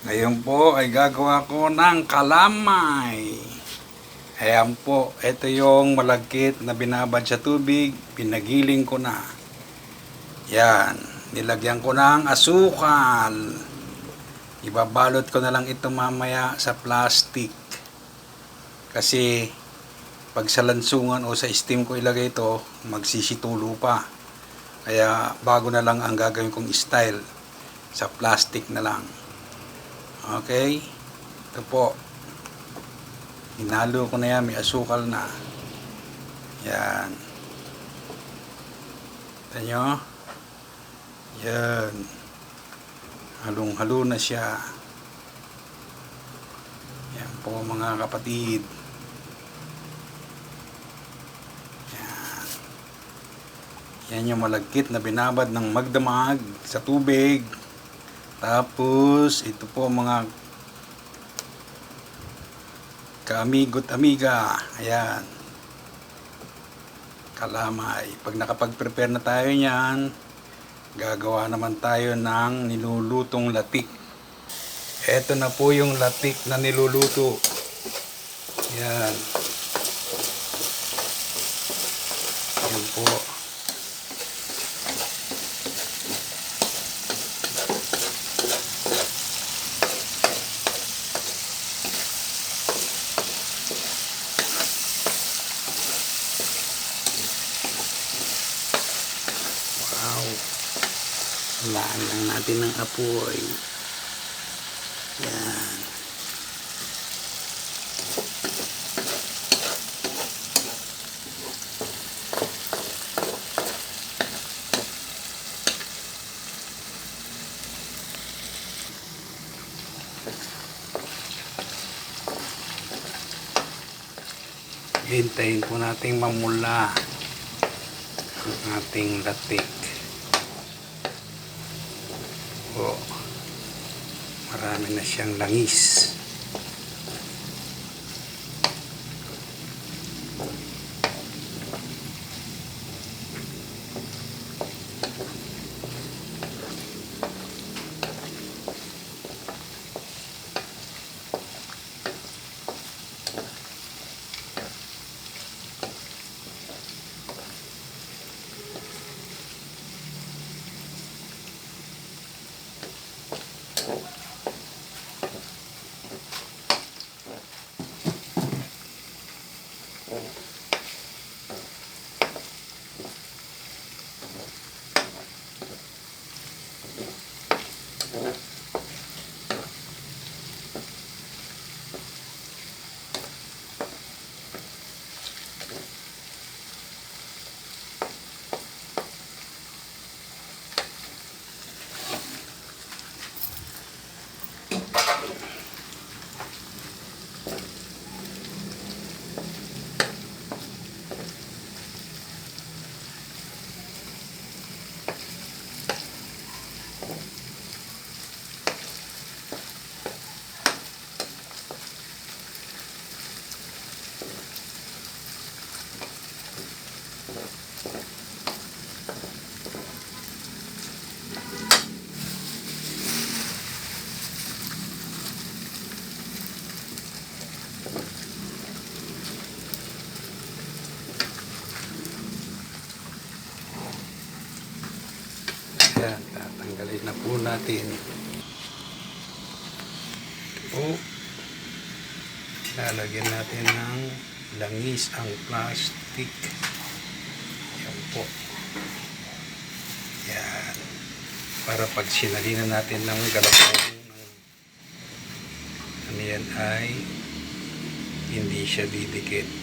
Ngayon po ay gagawa ko ng kalamay. Ayan po, ito yung malagkit na binabad sa tubig, pinagiling ko na. Yan, nilagyan ko ng asukal. Ibabalot ko na lang ito mamaya sa plastic. Kasi pag sa lansungan o sa steam ko ilagay ito, magsisitulo pa. Kaya bago na lang ang gagawin kong style, sa plastic na lang. Okay, ito po. Hinalo ko na yan, may asukal na. Yan. Ito nyo. Yan. Halong-halo na siya. Yan po mga kapatid. Yan. Yan yung malagkit na binabad ng magdamag sa tubig. Tapos, ito po mga kaamigo't amiga. Ayan. Kalamay. Pag nakapag-prepare na tayo niyan, gagawa naman tayo ng nilulutong latik. Ito na po yung latik na niluluto. Ayan. Ayan po. Wow. Walaan lang natin ng apoy. Yan. Hintayin po nating mamula ang ating latik. O, marami na siyang langis. Ayan, tatanggalin na po natin. O, lalagyan natin ng langis ang plastic. Ayan po. Ayan. Para pag sinalinan natin ng galapong ano yan ay hindi siya didikit.